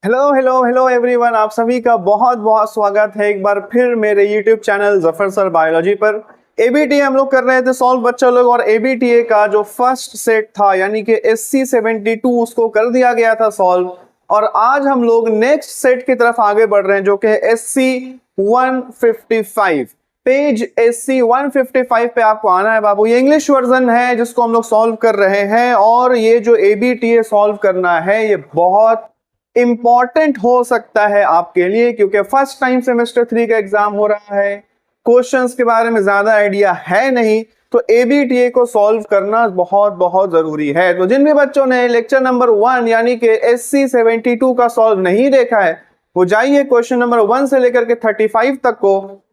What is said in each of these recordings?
Hello hello hello everyone, आप सभी का बहुत बहुत स्वागत है एक बार फिर मेरे YouTube channel Zafar sir biology पर। एबीटीए हम लोग कर रहे थे सॉल्व बच्चा लोग, और एबीटीए का जो फर्स्ट सेट था यानी कि SC72 उसको कर दिया गया था सॉल्व। और आज हम लोग नेक्स्ट सेट की तरफ आगे बढ़ रहे हैं जो कि SC155 पेज SC155 पे आपको आना है बाबू। ये इंग्लिश वर्जन है जिसको हम लोग सॉल्व कर रहे हैं, और ये जो एबीटीए सॉल्व करना है ये बहुत इंपॉर्टेंट हो सकता है आपके लिए, क्योंकि फर्स्ट टाइम सेमेस्टर 3 का एग्जाम हो रहा है, क्वेश्चंस के बारे में ज्यादा आइडिया है नहीं, तो एबीटीए को सॉल्व करना बहुत बहुत जरूरी है। तो जिन भी बच्चों ने लेक्चर नंबर 1 यानी कि SC72 का सॉल्व नहीं देखा है वो जाइए क्वेश्चन नंबर 1 से लेकर के 35 तक को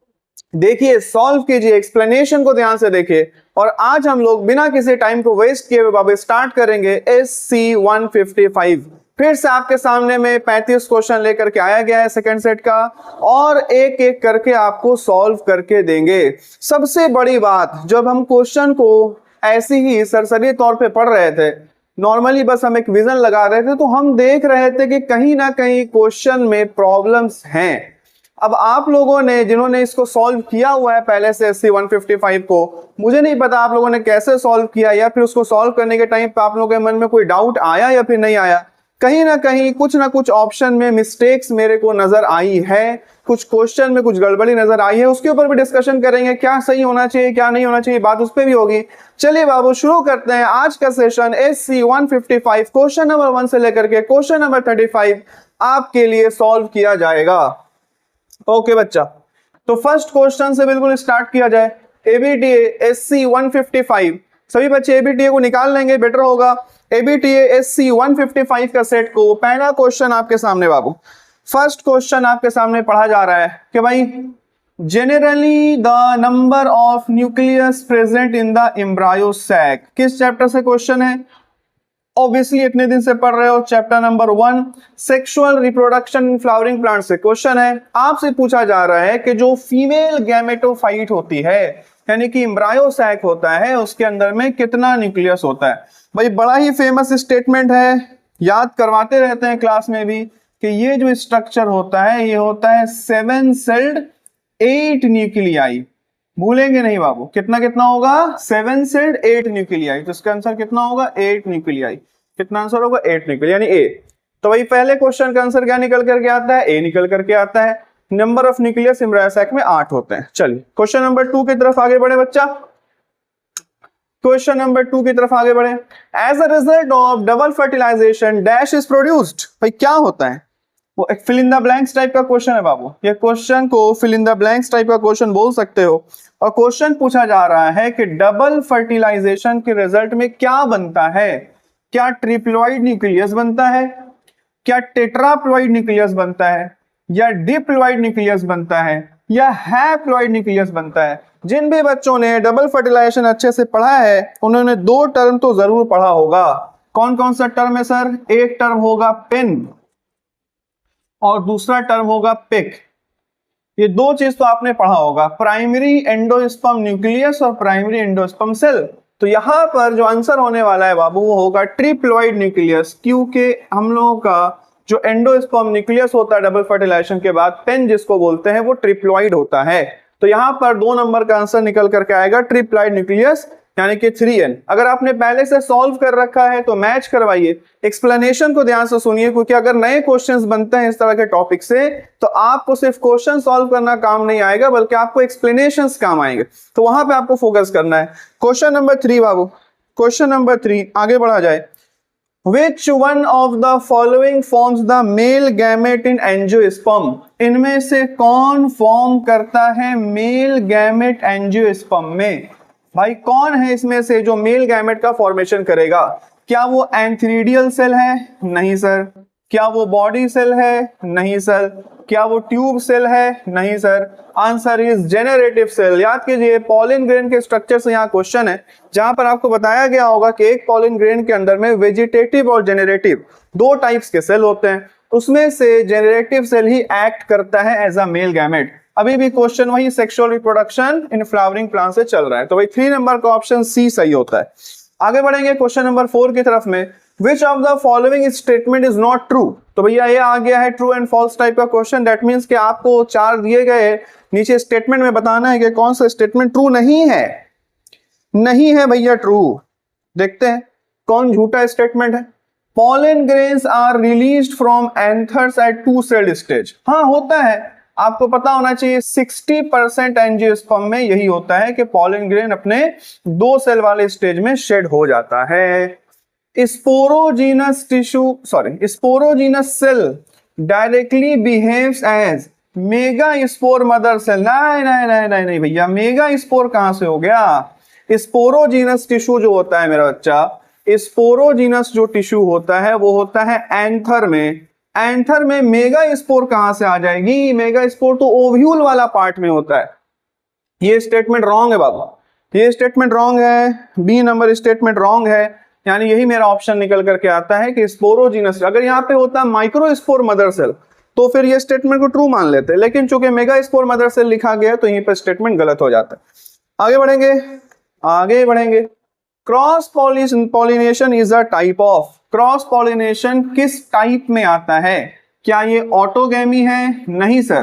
देखिए, सॉल्व कीजिए, एक्सप्लेनेशन को ध्यान से देखिए। और आज हम लोग बिना किसी टाइम को वेस्ट किए हुए बाबू स्टार्ट करेंगे SC155। फिर से आपके सामने में 35 क्वेश्चन लेकर के आया गया है सेकंड सेट का, और एक एक करके आपको सॉल्व करके देंगे। सबसे बड़ी बात, जब हम क्वेश्चन को ऐसे ही सरसरी तौर पे पढ़ रहे थे, नॉर्मली बस हम एक विजन लगा रहे थे, तो हम देख रहे थे कि कहीं ना कहीं क्वेश्चन में प्रॉब्लम्स हैं। अब आप लोगों ने जिन्होंने इसको सॉल्व किया हुआ है पहले से SC155 को, मुझे नहीं पता आप लोगों ने कैसे सॉल्व किया, या फिर उसको सॉल्व करने के टाइम पे आप लोगों के मन में कोई डाउट आया या फिर नहीं आया। कहीं ना कहीं कुछ ना कुछ ऑप्शन में मिस्टेक्स मेरे को नजर आई है, कुछ क्वेश्चन में कुछ गड़बड़ी नजर आई है, उसके ऊपर भी डिस्कशन करेंगे, क्या सही होना चाहिए क्या नहीं होना चाहिए, बात उस पर भी होगी। चलिए बाबू शुरू करते हैं आज का सेशन। SC155 क्वेश्चन नंबर 1 से लेकर के क्वेश्चन नंबर 35 आपके लिए सॉल्व किया जाएगा। ओके बच्चा, तो फर्स्ट क्वेश्चन से बिल्कुल स्टार्ट किया जाए। एबीटीए SC155, सभी बच्चे एबीटीए को निकाल लेंगे, बेटर होगा। एबीटीए SC155 का सेट को पहला क्वेश्चन आपके सामने बाबू, फर्स्ट क्वेश्चन आपके सामने पढ़ा जा रहा है कि भाई generally the number of nucleus present in the embryo sac. किस चैप्टर से क्वेश्चन है? ऑब्वियसली इतने दिन से पढ़ रहे हो, chapter number 1 sexual reproduction in flowering plant से क्वेश्चन है। आपसे पूछा जा रहा है कि जो फीमेल गैमेटोफाइट होती है यानी कि एम्ब्रायो सैक होता है, उसके अंदर में कितना न्यूक्लियस होता है। भाई बड़ा ही फेमस स्टेटमेंट है, याद करवाते रहते हैं क्लास में भी कि ये जो स्ट्रक्चर होता है ये होता है 7 सेल्ड 8 न्यूक्लियाई। भूलेंगे नहीं बाबू, कितना कितना होगा? 7 सेल्ड 8 न्यूक्लियाई। तो इसका आंसर कितना होगा? 8 न्यूक्लियाई। कितना आंसर होगा? 8 न्यूक्लियाई यानी ए। तो भाई पहले क्वेश्चन का आंसर क्या निकल करके आता है? ए निकल करके आता है। Number of nucleus embryo sac में 8 होते हैं। चलिए क्वेश्चन नंबर 2 की तरफ आगे बढ़े बच्चा। क्वेश्चन नंबर 2 की तरफ आगे बढ़े। As a result of double fertilization dash is produced. भाई क्या होता है? वो एक fill in the blanks type का क्वेश्चन है बाबू। ये क्वेश्चन को fill in the blanks type का क्वेश्चन बोल सकते हो। और क्वेश्चन पूछा जा रहा है कि डबल फर्टिलाइजेशन के रिजल्ट में क्या बनता है? क्या ट्रिप्लॉइड न्यूक्लियस बनता है, क्या टेट्राप्लॉइड न्यूक्लियस बनता है, या डिप्लॉइड न्यूक्लियस बनता है, या हैप्लॉइड न्यूक्लियस बनता है। जिन भी बच्चों ने डबल फर्टिलाइजेशन अच्छे से पढ़ा है उन्होंने 2 टर्म तो जरूर पढ़ा होगा। कौन कौन सा टर्म है सर? एक टर्म होगा पेन और दूसरा टर्म होगा पिक। ये 2 चीज तो आपने पढ़ा होगा, प्राइमरी एंडोस्पर्म न्यूक्लियस और प्राइमरी एंडोस्पर्म सेल। तो यहां पर जो आंसर होने वाला है बाबू वो होगा ट्रिप्लॉइड न्यूक्लियस, क्योंकि हम लोगों का जो एंडोस्पर्म न्यूक्लियस होता है डबल फर्टिलाइजेशन के बाद, पेन जिसको बोलते हैं, वो ट्रिप्लॉइड होता है। तो यहां पर 2 नंबर का आंसर निकल करके आएगा ट्रिप्लॉइड न्यूक्लियस यानी कि 3N। अगर आपने पहले से सॉल्व कर रखा है तो मैच करवाइए, एक्सप्लेनेशन को ध्यान से सुनिए, क्योंकि अगर नए क्वेश्चंस बनते हैं इस तरह के टॉपिक से तो आपको सिर्फ क्वेश्चन सॉल्व करना काम नहीं आएगा बल्कि आपको एक्सप्लेनेशंस काम आएंगे। तो वहां पे आपको फोकस करना है। क्वेश्चन नंबर 3 बाबू, क्वेश्चन नंबर 3 आगे बढ़ा जाए। Which one of the following forms the male gamete in angiosperm? इनमें से कौन फॉर्म करता है मेल गैमेट एंजियोस्पर्म में? भाई कौन है इसमें से जो मेल गैमेट का फॉर्मेशन करेगा? क्या वो एंथ्रीडियल सेल है? नहीं सर। क्या वो बॉडी सेल है? नहीं सर। क्या वो ट्यूब सेल है? नहीं sir. Answer is generative cell. याद कीजिए, पॉलिन ग्रेन के स्ट्रक्चर से यहाँ क्वेश्चन है, जहां पर आपको बताया गया होगा कि एक पॉलिन ग्रेन के अंदर में वेजिटेटिव और जेनरेटिव 2 टाइप्स के सेल होते हैं, उसमें से जेनरेटिव सेल ही एक्ट करता है एज अ मेल गैमेट। अभी भी क्वेश्चन वही sexual reproduction in flowering plant से चल रहा है, तो भाई 3 नंबर का ऑप्शन सी सही होता है। आगे बढ़ेंगे क्वेश्चन नंबर 4 की तरफ में। विच of the following statement is not true. तो भैया ये आ गया है ट्रू एंड फॉल्स टाइप का क्वेश्चन। दैट मीन्स कि आपको 4 दिए गए, नीचे स्टेटमेंट में बताना है कि कौन सा स्टेटमेंट ट्रू नहीं है। नहीं है भैया ट्रू। देखते हैं कौन झूठा स्टेटमेंट है। Pollen grains are released from anthers at 2 celled stage. हाँ होता है, आपको पता होना चाहिए 60% एंजियोस्पर्म में यही होता है कि पॉलन ग्रेन अपने 2 सेल वाले स्टेज में शेड हो जाता है। Sporogenous cell directly behaves as mega spore mother cell. नहीं भैया, मेगा स्पोर कहां से हो गया। स्पोरोजीनस टिश्यू जो होता है मेरा बच्चा, स्पोरोजीनस जो टिश्यू होता है वो होता है एंथर में। एंथर में मेगा स्पोर कहां से आ जाएगी। मेगा स्पोर तो ओव्यूल वाला पार्ट में होता है। ये स्टेटमेंट रॉन्ग है बाबा, ये स्टेटमेंट रॉन्ग है। बी नंबर स्टेटमेंट रॉन्ग है, यानी यही मेरा ऑप्शन निकल करके आता है कि स्पोरोजीनस। अगर यहाँ पे होता माइक्रो स्पोर मदर सेल तो फिर ये स्टेटमेंट को ट्रू मान लेते, लेकिन चूंकि मेगा स्पोर मदर सेल लिखा गया तो यहीं पर स्टेटमेंट गलत हो जाता है। आगे बढ़ेंगे। Cross pollination is a type of. Cross pollination किस टाइप में आता है। क्या ये ऑटोगैमी है। नहीं सर।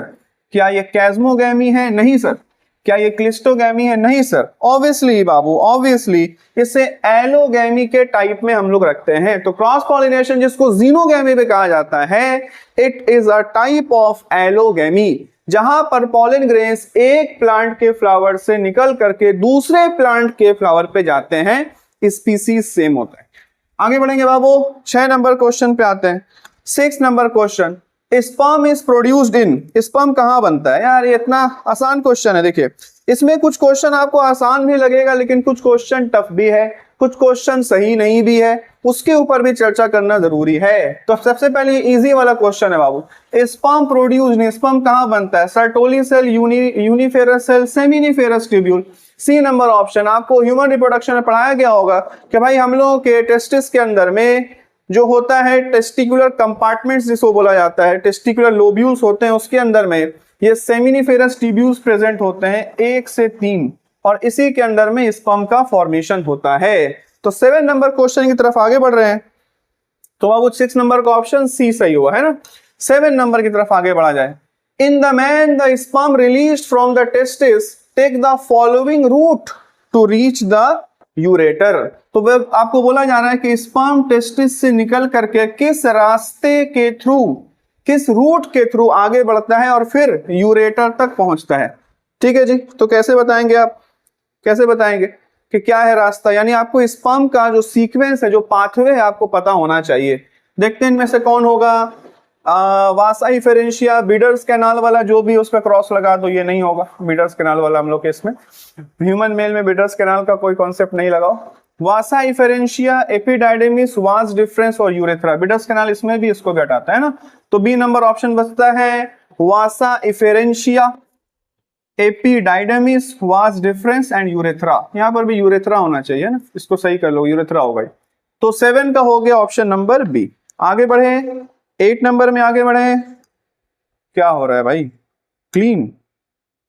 क्या ये कैस्मोगैमी है। नहीं सर। क्या ये क्लिस्टोगैमी है। नहीं सर। ऑब्वियसली बाबू, ऑब्वियसली इसे एलोगैमी के टाइप में हम लोग रखते हैं। तो क्रॉस पॉलिनेशन जिसको जीनोगैमी भी कहा जाता है, it is a type of allogamy, जहां पर पॉलन ग्रेन्स एक प्लांट के फ्लावर से निकल करके दूसरे प्लांट के फ्लावर पे जाते हैं, स्पीसीज सेम होता है। आगे बढ़ेंगे बाबू, 6 नंबर क्वेश्चन पे आते हैं। 6 number question, sperm is produced in. Sperm कहां बनता है। यार ये इतना आसान क्वेश्चन है। देखिए इसमें कुछ क्वेश्चन आपको आसान भी लगेगा, लेकिन कुछ क्वेश्चन टफ भी है, कुछ क्वेश्चन सही नहीं भी है, उसके ऊपर भी चर्चा करना जरूरी है। तो सबसे पहले इजी वाला क्वेश्चन है बाबू, स्पर्म प्रोड्यूस्ड। स्पर्म कहां बनता है। Sertoli cell, uniferous cell, seminiferous tubule. C number option. आपको ह्यूमन रिप्रोडक्शन में पढ़ाया गया होगा कि भाई हम लोगों के टेस्टिस के अंदर में जो होता है टेस्टिकुलर कंपार्टमेंट्स जिसको बोला जाता है, टेस्टिकुलर लोब्यूल्स होते हैं, उसके अंदर में ये सेमिनिफेरस ट्यूब्यूल्स प्रेजेंट होते हैं 1 से 3, और इसी के अंदर में स्पर्म का फॉर्मेशन होता है। तो 7 नंबर क्वेश्चन की तरफ आगे बढ़ रहे हैं। तो बाबू 6 नंबर का ऑप्शन सी सही हुआ है ना। 7 नंबर की तरफ आगे बढ़ा जाए। In the man the sperm released from the testis take the following route to reach the ureter. तो वह आपको बोला जा रहा है कि स्पर्म टेस्टिस से निकल करके किस रास्ते के थ्रू, किस रूट के थ्रू आगे बढ़ता है और फिर यूरेटर तक पहुंचता है। ठीक है जी। तो कैसे बताएंगे आप, कैसे बताएंगे कि क्या है रास्ता। यानी आपको स्पर्म का जो सीक्वेंस है, जो पाथवे है, आपको पता होना चाहिए। देखते हैं इनमें से कौन होगा। वासा इफेरेंशिया, बीडर्स कैनाल वाला जो भी उस पर क्रॉस लगा दो, ये नहीं होगा बीडर्स कैनाल वाला। हम लोग के इसमें ह्यूमन मेल में बीडर्स कैनाल का कोई कॉन्सेप्ट नहीं लगाओ। वासा इफेरेंशिया, एपिडाइडेमिस, वास डिफरेंस और यूरेथ्रा। बीडर्स कैनाल इसमें भी इसको घटाता है ना। तो बी नंबर ऑप्शन बचता है वासा इफेरेंशिया, एपिडाइडेमिस, वास डिफरेंस एंड यूरेथ्रा। यहां पर भी यूरेथ्रा होना चाहिए ना, इसको सही कर लो, यूरेथ्रा होगा। तो 7 का हो गया ऑप्शन नंबर बी। आगे बढ़े 8 नंबर में आगे बढ़े। क्या हो रहा है भाई, क्लीन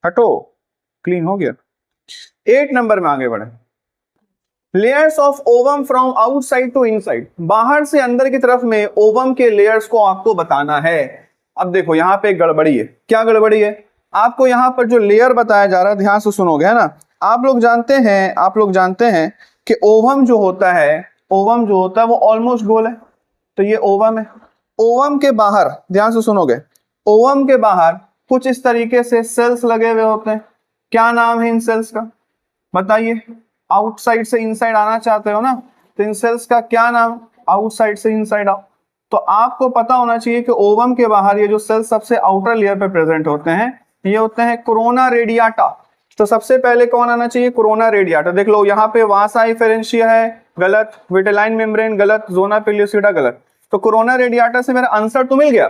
हटो, क्लीन हो गया। 8 नंबर में आगे बढ़े। Layers of ovum from outside to inside. बाहर से अंदर की तरफ में ओवम के लेयर्स को आपको बताना है। अब देखो यहाँ पे गड़बड़ी है। क्या गड़बड़ी है। आपको यहाँ पर जो लेयर बताया जा रहा है, ध्यान से सुनोगे है ना। आप लोग जानते हैं कि ओवम जो होता है, ओवम जो होता है वो ऑलमोस्ट गोल है। तो ये ओवम है। ओवम के बाहर, ध्यान से सुनोगे, ओवम के बाहर कुछ इस तरीके से सेल्स लगे हुए होते हैं। क्या नाम है इन सेल्स का, बताइए। आउटसाइड से इनसाइड आना चाहते हो ना, तो इन सेल्स का क्या नाम। आउटसाइड से इनसाइड आओ। तो आपको पता होना चाहिए कि ओवम के बाहर ये जो सेल्स सबसे आउटर लेयर पे प्रेजेंट होते हैं, ये होते हैं कोरोना रेडियाटा। तो सबसे पहले कौन आना चाहिए, कोरोना रेडियाटा। देख लो यहाँ पे वासा इफेरेंशिया है, गलत। विटेलाइन मेम्ब्रेन गलत। जोना पेलियोसिडा गलत। तो कोरोना रेडियाटा से मेरा आंसर तो मिल गया,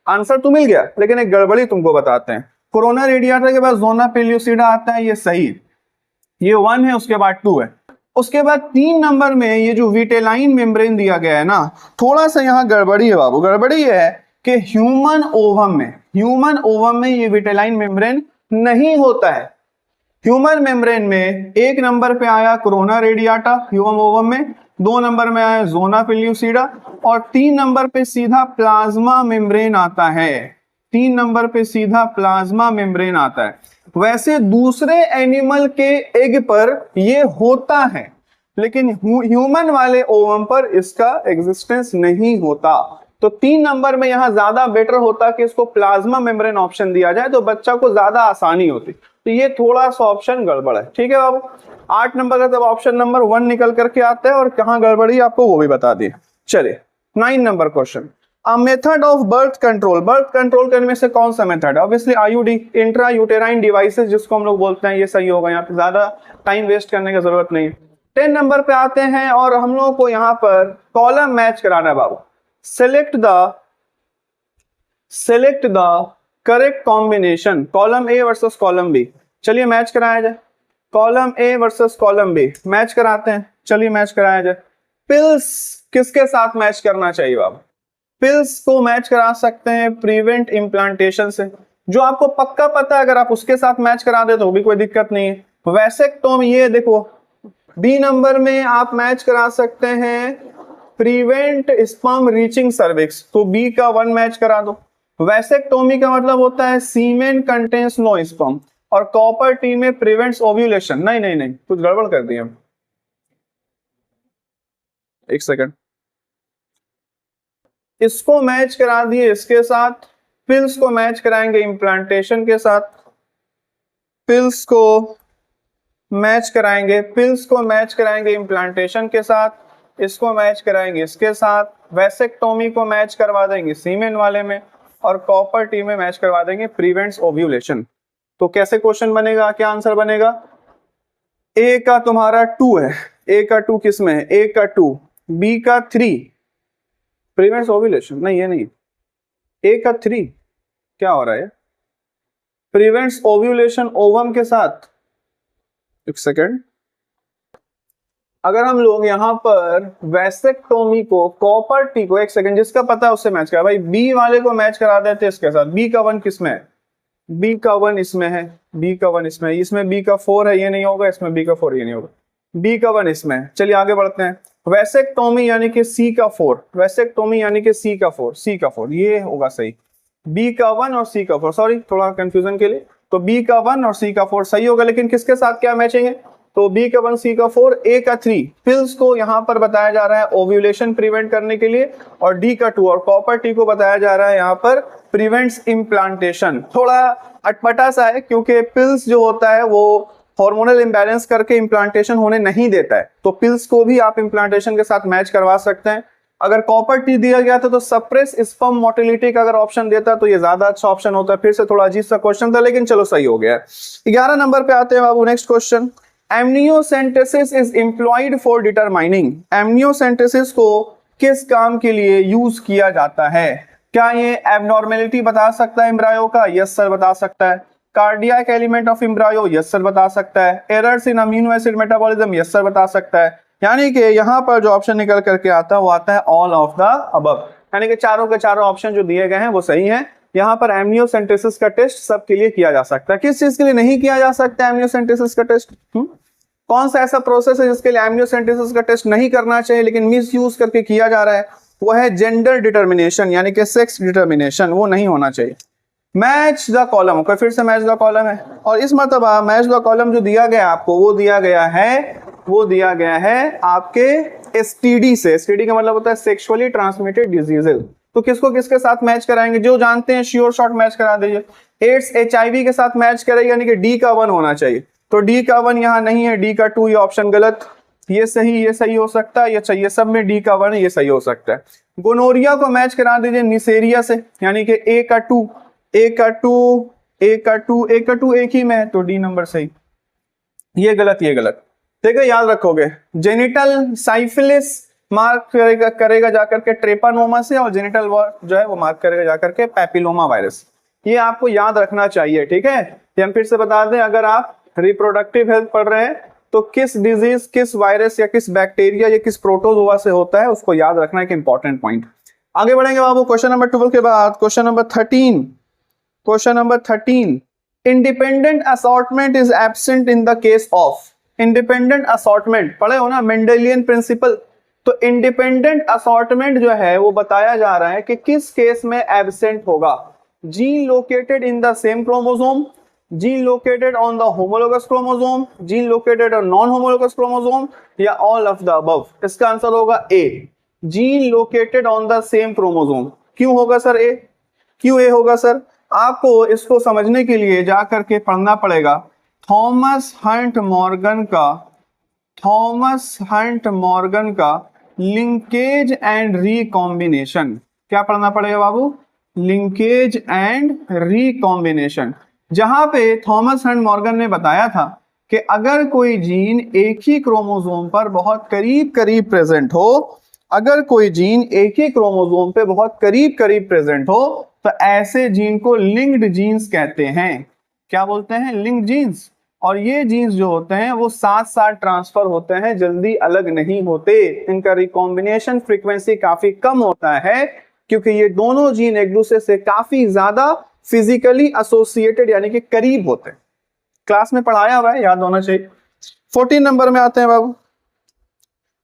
आंसर तो मिल गया, लेकिन एक गड़बड़ी तुमको बताते हैं। कोरोना रेडियाटा के बाद जोना पेलियोसिडा आता है, ये सही, ये 1 है, उसके बाद 2 है। उसके बाद 3 नंबर में ये जो विटेलाइन मेम्ब्रेन दिया गया है ना, थोड़ा सा यहाँ गड़बड़ी है बाबू। गड़बड़ी है कि ह्यूमन ओवम में ये विटेलाइन मेम्ब्रेन नहीं होता है। ह्यूमन मेम्ब्रेन में 1 नंबर पे आया कोरोना रेडियाटा ह्यूमन ओवम में, 2 नंबर में आया जोना पेल्यूसिडा, और 3 नंबर पे सीधा प्लाज्मा मेम्ब्रेन आता है। 3 नंबर पे सीधा प्लाज्मा मेम्ब्रेन आता है। वैसे दूसरे एनिमल के एग पर ये होता है, लेकिन ह्यूमन वाले ओवम पर इसका एग्जिस्टेंस नहीं होता। तो 3 नंबर में यहां ज्यादा बेटर होता कि इसको प्लाज्मा मेम्ब्रेन ऑप्शन दिया जाए, तो बच्चा को ज्यादा आसानी होती। तो ये थोड़ा सा ऑप्शन गड़बड़ है, ठीक है बाबू। 8 नंबर का तब ऑप्शन नंबर 1 निकल करके आता है, और कहां गड़बड़ी आपको वो भी बता दिए। चलिए 9 number question, a method of birth control. Birth control करने से कौन सा method? Obviously IUD, intra uterine devices जिसको हम लोग बोलते हैं, ये सही होगा। यहाँ पे ज्यादा टाइम वेस्ट करने की जरूरत नहीं है। 10 नंबर पे आते हैं, और हम लोगों को यहाँ पर कॉलम मैच कराना है बाबू। Select the correct combination, column A versus column B. चलिए मैच कराया जाए, column A versus column B match कराते हैं। चलिए मैच कराया जाए। पिल्स किसके साथ मैच करना चाहिए बाबू? पिल्स को मैच करा सकते हैं प्रिवेंट इम्प्लांटेशन से, जो आपको पक्का पता है। अगर आप उसके साथ मैच करा दे तो भी कोई दिक्कत नहीं है। वैसेक्टोमी, ये देखो बी नंबर में आप मैच करा सकते हैं प्रिवेंट स्पर्म रीचिंग सर्विक्स, तो बी का 1 मैच करा दो। वैसेक्टोमी का मतलब होता है सीमेन कंटेन्स नो स्पर्म, और कॉपर टी में प्रिवेंट्स ओव्यूलेशन। नहीं, कुछ गड़बड़ कर दिया, एक सेकंड। इसको मैच करा दिए इसके साथ, पिल्स को मैच कराएंगे इम्प्लांटेशन के साथ, पिल्स को मैच कराएंगे इम्प्लांटेशन के साथ, इसको मैच कराएंगे इसके साथ, वैसेक्टोमी को मैच करवा देंगे सीमेन वाले में, और कॉपर टी में मैच करवा देंगे प्रिवेंट्स ओव्यूलेशन। तो कैसे क्वेश्चन बनेगा, क्या आंसर बनेगा? ए का तुम्हारा 2 है, ए का 2 किस में है? ए का 2, बी का 3 प्रिवेंट्स ओव्यूलेशन, नहीं ये नहीं, ए का 3 क्या हो रहा है? प्रिवेंट्स ओव्यूलेशन ओवम के साथ। एक सेकेंड, अगर हम लोग यहाँ पर वैसेक्टोमी को, कॉपर टी को, एक सेकेंड, जिसका पता है उससे मैच करा भाई, बी वाले को मैच करा देते इसके साथ। बी का 1 किस में है? बी का 1 इसमें है, बी का 1 इसमें है, इसमें बी का 4 है, ये नहीं होगा, इसमें बी का 4 ये नहीं होगा, बी का 1 इसमें है। चलिए आगे बढ़ते हैं। वैसेक्टोमी यानी कि सी का 4, वैसेक्टोमी यानी कि सी का 4, सी का 4 ये होगा सही। बी का 1 और सी का 4, सॉरी थोड़ा कंफ्यूजन के लिए, तो बी का 1 और सी का 4 सही होगा, लेकिन किसके साथ क्या मैचिंग है? तो बी का 1, सी का 4, ए का 3 पिल्स को यहाँ पर बताया जा रहा है ओव्यूलेशन प्रिवेंट करने के लिए, और डी का 2 और कॉपर टी को बताया जा रहा है यहाँ पर प्रिवेंट्स इम्प्लांटेशन। थोड़ा अटपटा सा है, क्योंकि पिल्स जो होता है वो हार्मोनल इंबैलेंस करके इम्प्लांटेशन होने नहीं देता है, तो पिल्स को भी आप इम्प्लांटेशन के साथ मैच करवा सकते हैं। अगर कॉपर टी दिया गया था तो सप्रेस स्पर्म मोटिलिटी का अगर ऑप्शन देता तो ये ज्यादा अच्छा ऑप्शन होता है। फिर से थोड़ा अजीब सा क्वेश्चन था, लेकिन चलो सही हो गया। 11 नंबर पे आते हैं बाबू, next question. Amniocentesis is employed for determining, amniocentesis को किस काम के लिए यूज किया जाता है? क्या ये एबनॉर्मेलिटी बता सकता है एम्ब्रायो का? यस सर बता सकता है। Cardiac element of embryo? Yes sir बता सकता है। Errors in amino acid metabolism? Yes sir बता सकता है। यानी कि यहाँ पर जो ऑप्शन निकल करके आता है वो आता है ऑल ऑफ द अबव, यानी कि चारों के चारों ऑप्शन जो दिए गए हैं वो सही हैं। यहाँ पर एमनियोसेंटेसिस का टेस्ट सबके लिए किया जा सकता है। किस चीज के लिए नहीं किया जा सकता एमनियोसेंटेसिस का टेस्ट? कौन सा ऐसा प्रोसेस है जिसके लिए एमनियोसेंटेसिस का टेस्ट नहीं करना चाहिए लेकिन मिस यूज करके किया जा रहा है? वो है जेंडर डिटर्मिनेशन, यानी कि सेक्स डिटर्मिनेशन, वो नहीं होना चाहिए। मैच द कॉलम, फिर से मैच द कॉलम है, और इस मरतबा मैच द कॉलम जो दिया गया आपको वो दिया गया है आपके एसटीडी से। एसटीडी का मतलब होता है सेक्सुअली ट्रांसमिटेड डिजीजेज। तो किसको किसके साथ मैच कराएंगे? जो जानते हैं श्योर शॉट मैच करा दीजिए। एड्स एचआईवी के साथ मैच करेगा, यानी कि डी का 1 होना चाहिए, तो डी का 1 यहाँ नहीं है, डी का 2 ये ऑप्शन गलत। ये सही हो सकता है, ये चाहिए सब में डी का 1 ये सही हो सकता है। गोनोरिया को मैच करा दीजिए निसेरिया से, यानी कि ए का 2 एक ही में है, तो डी नंबर सही। ये गलत ठीक है, याद रखोगे। जेनिटल साइफिलिस मार्क करेगा जाकर के ट्रेपानोमा से, और जेनिटल जो है वो मार्क करेगा जाकर के पैपिलोमा वायरस। ये आपको याद रखना चाहिए, ठीक है। ये हम फिर से बता दें, अगर आप रिप्रोडक्टिव हेल्थ पढ़ रहे हैं तो किस डिजीज, किस वायरस या किस बैक्टीरिया या किस प्रोटोजोआ से होता है उसको याद रखना एक इंपॉर्टेंट पॉइंट। आगे बढ़ेंगे बाबू, क्वेश्चन नंबर 12 के बाद question number 13। Independent assortment is absent in the case of. Independent assortment पढ़े हो ना, मेंडेलियन प्रिंसिपल। तो इंडिपेंडेंट असॉर्टमेंट जो है वो बताया जा रहा है कि किस केस में एब्सेंट होगा, gene located in the same chromosome, gene located on the homologous chromosome, gene located on non homologous chromosome, या ऑल ऑफ द अबव। इसका आंसर होगा A, gene located on the same chromosome. क्यों होगा sir ए, क्यों ए होगा sir? आपको इसको समझने के लिए जा करके पढ़ना पड़ेगा थॉमस हंट मॉर्गन का लिंकेज एंड रिकॉम्बिनेशन। क्या पढ़ना पड़ेगा बाबू? लिंकेज एंड रिकॉम्बिनेशन, जहां पे थॉमस हंट मॉर्गन ने बताया था कि अगर कोई जीन एक ही क्रोमोसोम पर बहुत करीब करीब प्रेजेंट हो, अगर कोई जीन एक ही क्रोमोसोम पे बहुत करीब करीब प्रेजेंट हो, तो ऐसे जीन को लिंक्ड जीन्स कहते हैं। क्या बोलते हैं? Linked genes. और ये जीन्स जो होते हैं वो साथ साथ ट्रांसफर होते हैं, जल्दी अलग नहीं होते। इनका रिकॉम्बिनेशन फ्रीक्वेंसी काफी कम होता है, क्योंकि ये दोनों जीन एक दूसरे से काफी ज्यादा फिजिकली एसोसिएटेड यानी कि करीब होते हैं। क्लास में पढ़ाया हुआ है, याद होना चाहिए। 14 नंबर में आते हैं बाबू,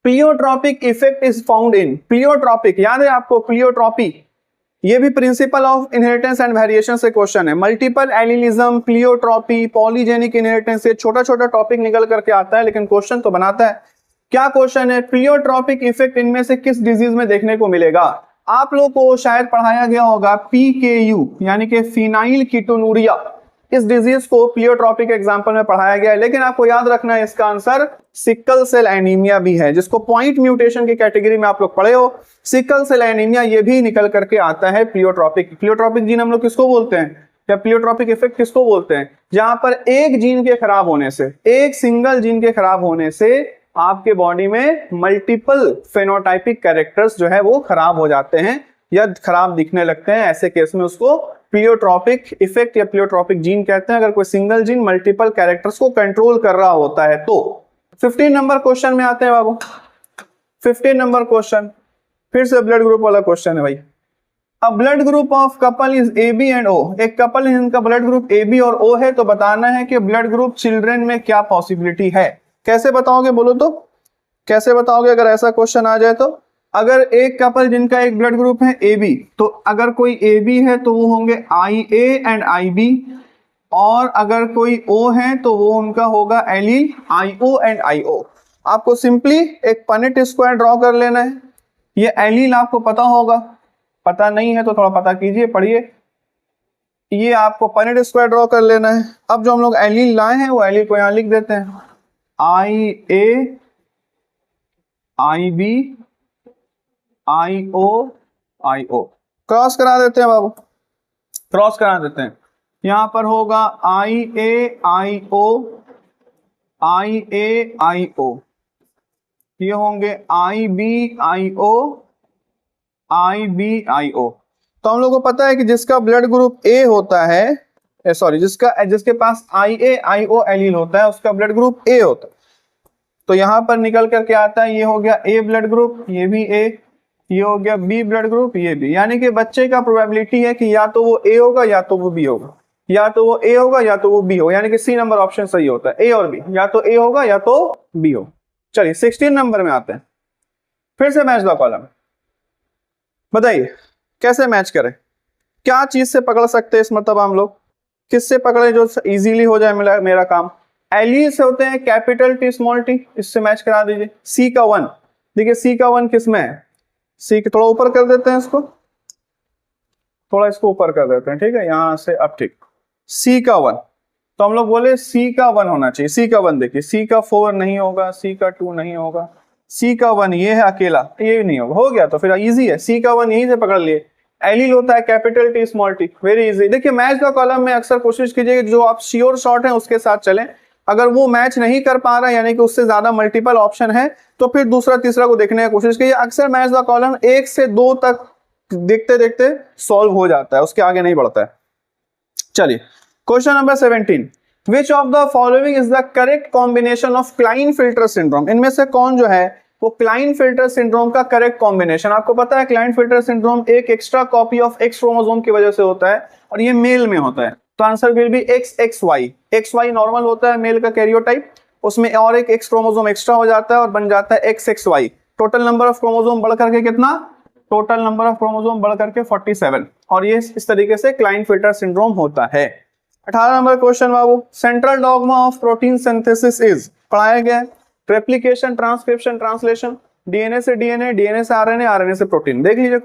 pleiotropic effect is found in. Pleiotropic याद है आपको? प्लियोट्रॉपी ये भी principle of inheritance and variation से क्वेश्चन है। Multiple allelism, pleiotropy, polygenic inheritance, ये छोटा छोटा टॉपिक निकल करके आता है, लेकिन क्वेश्चन तो बनाता है। क्या क्वेश्चन है? प्लियोट्रॉपिक इफेक्ट इनमें से किस डिजीज में देखने को मिलेगा? आप लोग को शायद पढ़ाया गया होगा PKU यानी कि फिनाइल कीटोनूरिया। इस डिजीज को प्लियोट्रॉपिक एग्जांपल में पढ़ाया गया है, लेकिन आपको याद रखना है इसका आंसर सिकल सेल एनीमिया भी है, जिसको पॉइंट म्यूटेशन की कैटेगरी में आप लोग पढ़े हो। सिकल सेल एनीमिया ये भी निकल करके आता है प्लियोट्रॉपिक जीन हम लोग किसको बोलते हैं, या प्लियोट्रॉपिक इफेक्ट किसको बोलते हैं? जहां पर एक जीन के खराब होने से, एक सिंगल जीन के खराब होने से आपके बॉडी में मल्टीपल फेनोटाइपिक कैरेक्टर्स जो है वो खराब हो जाते हैं या खराब दिखने लगते हैं। ऐसे केस में उसको प्लियोट्रॉपिक इफेक्ट या प्लियोट्रॉपिक जीन कहते हैं, अगर कोई सिंगल जीन मल्टीपल कैरेक्टर्स को कंट्रोल कर रहा होता है तो। 15 नंबर क्वेश्चन में आते हैं बाबू। 15 नंबर क्वेश्चन फिर से ब्लड ग्रुप वाला क्वेश्चन है भाई। अ blood group of couple is AB and O। एक कपल है जिनका ब्लड ग्रुप AB और O है, तो बताना है कि ब्लड ग्रुप चिल्ड्रन में क्या पॉसिबिलिटी है। कैसे बताओगे बोलो तो? कैसे बताओगे अगर ऐसा क्वेश्चन आ जाए तो? अगर एक कपल जिनका एक ब्लड ग्रुप है AB, तो अगर कोई AB है तो वो होंगे IA एंड IB, और अगर कोई O है तो वो उनका होगा एलील IO एंड IO। आपको सिंपली एक पनेट स्क्वायर ड्रॉ कर लेना है। ये एलील आपको पता होगा, पता नहीं है तो थोड़ा पता कीजिए, पढ़िए। ये आपको पनेट स्क्वायर ड्रॉ कर लेना है। अब जो हम लोग एलील लाए हैं वो एलील को यहाँ लिख देते हैं, IA IB IO क्रॉस करा देते हैं बाबू, क्रॉस करा देते हैं। यहां पर होगा IA IO, ये होंगे IB IO। तो हम लोग को पता है कि जिसका ब्लड ग्रुप A होता है, जिसके पास IA IO एलील होता है उसका ब्लड ग्रुप A होता है। तो यहां पर निकल करके आता है, ये हो गया A ब्लड ग्रुप, ये भी A, ये हो गया B ब्लड ग्रुप, ये भी। यानी कि बच्चे का प्रोबेबिलिटी है कि या तो वो A होगा या तो वो B होगा, या तो वो A होगा या तो वो B होगा, यानी कि C नंबर ऑप्शन सही होता है, A और B, या तो A होगा या तो B हो। चलिए 16 नंबर में आते हैं। फिर से मैच द कॉलम, बताइए कैसे मैच करें, क्या चीज से पकड़ सकते हैं इस मतलब हम लोग, किससे पकड़े जो इजीली हो जाए मेरा काम। एलील से होते हैं कैपिटल T स्मॉल t, इससे मैच करा दीजिए। C का 1, देखिए C का 1 किस में है? C के थोड़ा ऊपर कर देते हैं इसको, थोड़ा इसको ऊपर कर देते हैं, ठीक है, यहां से अब ठीक। C का 1, तो हम लोग बोले C का 1 होना चाहिए। C का 1 देखिए, C का 4 नहीं होगा, C का 2 नहीं होगा, C का 1 ये है अकेला, ये नहीं होगा, हो गया। तो फिर इजी है, C का 1 यहीं से पकड़ लिए। एलील होता है capital T small t, very easy. देखिए मैच का कॉलम में अक्सर कोशिश कीजिए जो आप श्योर शॉट है उसके साथ चलें। अगर वो मैच नहीं कर पा रहा है, यानी कि उससे ज्यादा मल्टीपल ऑप्शन है, तो फिर दूसरा तीसरा को देखने की कोशिश कीजिए। अक्सर मैच द कॉलम 1 से 2 तक देखते देखते सॉल्व हो जाता है, उसके आगे नहीं बढ़ता है। चलिए question number 17, which of the following is the correct combination of Klinefelter syndrome. इनमें से कौन जो है वो क्लाइनफिल्टर सिंड्रोम का करेक्ट कॉम्बिनेशन। आपको पता है क्लाइनफिल्टर सिंड्रोम एक extra copy of X chromosome की वजह से होता है, और ये मेल में होता है, तो answer will be XXY। XY normal होता है मेल का कैरियोटाइप, उसमें और एक एक्स क्रोमोसोम एक्स्ट्रा हो जाता है और बन जाता है XXY। Total number of chromosome बढ़ करके कितना, टोटल नंबर ऑफ क्रोमोसोम बढ़ करके 47, और ये इस तरीके से क्लाइनफिल्टर सिंड्रोम होता है। 18 number question Babu, central dogma of protein synthesis is, पढ़ाया गया है रेप्लिकेशन, ट्रांसक्रिप्शन, ट्रांसलेशन, डीएनए से डीएनए, डीएनए से आरएनए, आरएनए से प्रोटीन। देख लीजिए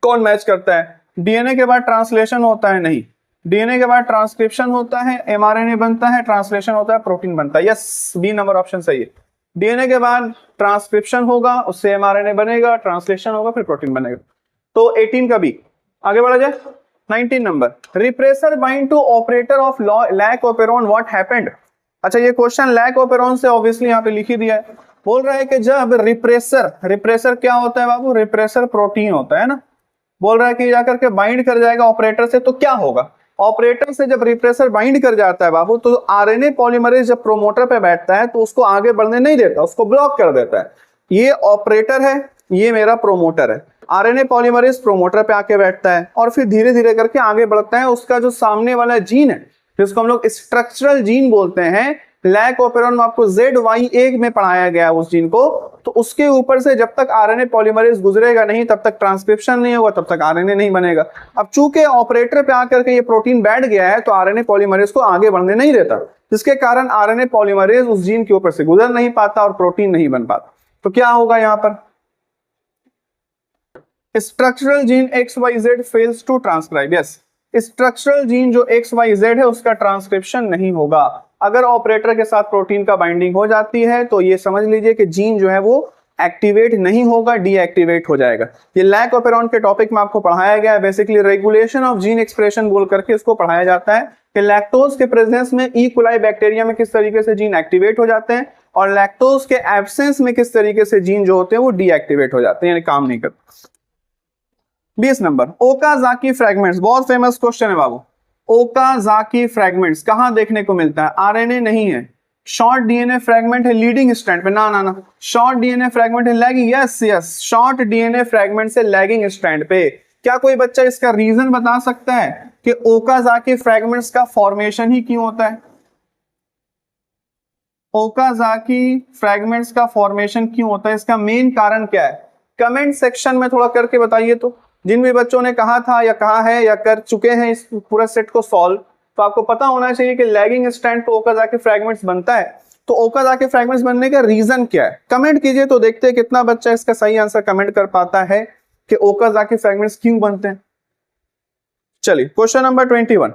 कौन मैच करता है। डीएनए के बाद ट्रांसलेशन होता है, नहीं, डीएनए के बाद ट्रांसक्रिप्शन होता है, एमआरएनए बनता है, ट्रांसलेशन होता है, प्रोटीन बनता है। यस, बी नंबर ऑप्शन सही है। डीएनए के बाद ट्रांसक्रिप्शन होगा, उससे एमआरएनए बनेगा, ट्रांसलेशन होगा, फिर प्रोटीन बनेगा। तो 18 का बी। आगे बढ़ा जाए, 19 number, repressor bind to operator of lac operon, what happened. अच्छा, ये क्वेश्चन लैक ऑपेरॉन से ऑब्वियसली यहाँ पे लिख ही दिया है। बोल रहा है कि जब रिप्रेसर, रिप्रेसर क्या होता है बाबू, रिप्रेसर प्रोटीन होता है ना। बोल रहा है कि जाकर के बाइंड कर जाएगा ऑपरेटर से, तो क्या होगा, ऑपरेटर से जब रिप्रेसर बाइंड कर जाता है बाबू, तो आरएनए पॉलीमरेज जब प्रोमोटर पे बैठता है तो उसको आगे बढ़ने नहीं देता, उसको ब्लॉक कर देता है। ये ऑपरेटर है, ये मेरा प्रोमोटर है। आरएनए पॉलीमरेज प्रोमोटर पे आके बैठता है और फिर धीरे धीरे करके आगे बढ़ता है। उसका जो सामने वाला जीन है, जिसको हम लोग स्ट्रक्चरल जीन बोलते हैं, लैक ऑपेरॉन में आपको ZY1 में पढ़ाया गया उस जीन को, तो उसके ऊपर से जब तक आरएनए पॉलीमरेज गुजरेगा नहीं, तब तक ट्रांसक्रिप्शन नहीं होगा, तब तक आरएनए नहीं बनेगा। अब चूंकि ऑपरेटर पे आकर के ये प्रोटीन बैठ गया है, तो आरएनए पॉलीमरेज को आगे बढ़ने नहीं देता, जिसके कारण आरएनए पॉलीमरेज उस जीन के ऊपर से गुजर नहीं पाता और प्रोटीन नहीं बन पाता। तो क्या होगा यहाँ पर, structural gene XYZ fails to transcribe. Yes, structural gene जो XYZ है उसका ट्रांसक्रिप्शन नहीं होगा। अगर ऑपरेटर के साथ प्रोटीन का बाइंडिंग हो जाती है तो ये समझ लीजिए कि जीन जो है वो एक्टिवेट नहीं होगा, डीएक्टिवेट हो जाएगा। ये लैक ऑपेरॉन के टॉपिक में आपको पढ़ाया गया है। Basically regulation of gene expression बोल करके इसको पढ़ाया जाता है कि लैक्टोज के प्रेजेंस में ई कोलाई बैक्टीरिया में किस तरीके से जीन एक्टिवेट हो जाते हैं और लैक्टोज के एब्सेंस में किस तरीके से जीन जो होते हैं वो डीएक्टिवेट हो जाते हैं, यानी काम नहीं करते। 20 नंबर, ओकाजाकी फ्रैगमेंट्स, बहुत फेमस क्वेश्चन है बाबू। ओकाजाकी फ्रैगमेंट्स कहां देखने को मिलता है, आरएनए नहीं है, शॉर्ट डीएनए फ्रैगमेंट है लीडिंग स्ट्रैंड पे, ना ना ना, शॉर्ट डीएनए फ्रैगमेंट है lagging, yes yes, short DNA fragment से लैगिंग स्ट्रैंड पे। क्या कोई बच्चा इसका रीजन बता सकता है कि ओकाजाकी फ्रैगमेंट्स का फॉर्मेशन ही क्यों होता है, ओकाजाकी फ्रैगमेंट्स का फॉर्मेशन क्यों होता है, इसका मेन कारण क्या है, कमेंट सेक्शन में थोड़ा करके बताइए। तो जिन भी बच्चों ने कहा था या कहा है या कर चुके हैं इस पूरा सेट को सॉल्व, तो आपको पता होना चाहिए कि लैगिंग स्ट्रैंड पे ओकाजाकी फ्रैगमेंट्स बनता है। तो ओकाजाकी फ्रैगमेंट्स बनने का रीजन क्या है, कमेंट कीजिए तो देखते हैं कितना बच्चा इसका सही आंसर कमेंट कर पाता है कि ओकाजाकी फ्रैगमेंट्स क्यों बनते हैं। चलिए, question number 21,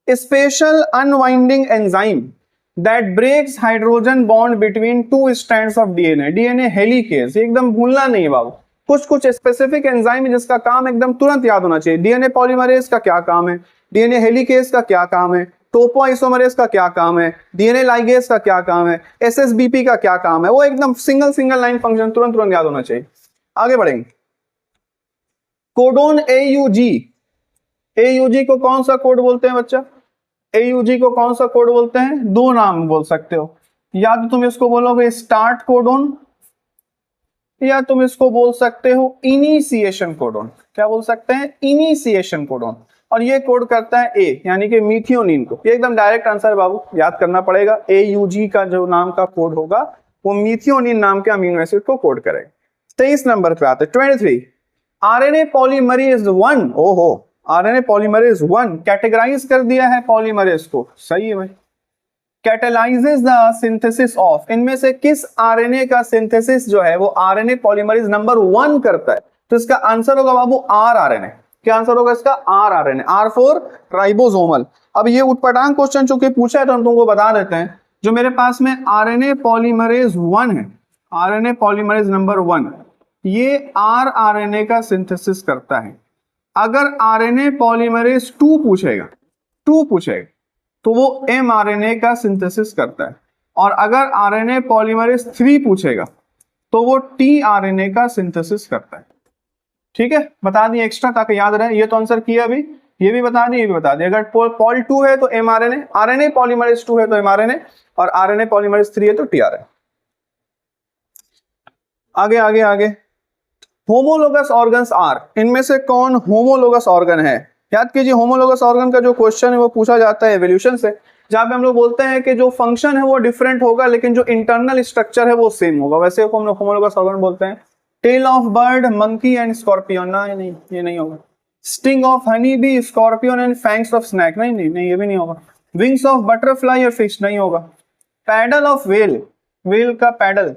special unwinding enzyme that breaks hydrogen bond between two strands of DNA, DNA helicase, एकदम भूलना नहीं बाबू, कुछ कुछ स्पेसिफिक एंजाइम है जिसका काम एकदम तुरंत याद होना चाहिए। डीएनए पॉलीमरेज का क्या काम है, डीएनए हेलिकेज का क्या काम है, टोपोआइसोमरेज का क्या काम है, डीएनए लाइगेज का क्या काम है, एसएसबीपी का क्या काम है, वो एकदम सिंगल लाइन फंक्शन तुरंत तुरंत याद होना चाहिए। आगे बढ़ेंगे, कोडोन एयूजी, एयूजी को कौन सा कोड बोलते हैं बच्चा, एयूजी को कौन सा कोड बोलते हैं, दो नाम बोल सकते हो, या तो तुम इसको बोलोगे स्टार्ट कोडोन या तुम इसको बोल सकते हो इनिशिएशन कोडोन। क्या बोल सकते हैं, इनिशिएशन कोडोन। और ये कोड करता है ए, यानी कि मीथियोनिन को। ये एकदम डायरेक्ट आंसर बाबू, याद करना पड़ेगा। एयूजी का जो नाम का कोड होगा वो मीथियोनिन नाम के अमीनो एसिड को कोड करेगा। 23 नंबर पे आते हैं 23, आरएनए पॉलीमरेज 1, ओहो, आरएनए पॉलीमरेज 1 कैटेगराइज कर दिया है पॉलीमरेज को, सही है भाई। कैटेलाइजेस द सिंथेसिस ऑफ, इनमें से किस आरएनए का सिंथेसिस जो है वो आरएनए पॉलीमरेज नंबर 1 करता है, तो इसका आंसर होगा बाबू आर आरएनए। क्या आंसर होगा इसका, R rRNA, R for ribosomal. अब ये उटपटांग क्वेश्चन चूंकि पूछा है तो हम तुमको बता देते हैं, जो मेरे पास में आरएनए पॉलीमरेज 1 है, आरएनए पॉलीमरेज नंबर 1, ये आर आरएनए का सिंथेसिस करता है। अगर आरएनए पॉलीमरेज 2 पूछेगा तो वो एमआरएनए का सिंथेसिस करता है, और अगर आरएनए पॉलीमरेज 3 पूछेगा तो वो टीआरएनए का सिंथेसिस करता है। ठीक है, बता दिए एक्स्ट्रा ताकि याद रहे। ये तो आंसर किया अभी, ये भी बता दिए, ये भी बता दिए। अगर पॉल 2 है तो एमआरएनए, आरएनए पॉलीमरेज 2 है तो एमआरएनए, और आरएनए पॉलीमरेज 3 है तो टीआरएनए। आगे आगे आगे, होमोलोगस ऑर्गन्स आर, इनमें से कौन होमोलोगस ऑर्गन है, याद कीजिए। होमोलोगस ऑर्गन का जो क्वेश्चन है वो पूछा जाता है एवोल्यूशन से, जहां पे हम लोग बोलते हैं कि जो फंक्शन है वो डिफरेंट होगा लेकिन जो इंटरनल स्ट्रक्चर है वो सेम होगा। वैसे को हम लोग होमोलोगस का सॉल्वेंट बोलते हैं tail of bird, monkey and scorpion, ना नहीं ये नहीं होगा। Sting of honey bee, scorpion and fangs of snake, नहीं नहीं नहीं ये भी नहीं होगा। विंग्स ऑफ बटरफ्लाई और फिश, नहीं होगा। पैडल ऑफ व्हेल, व्हेल का paddle.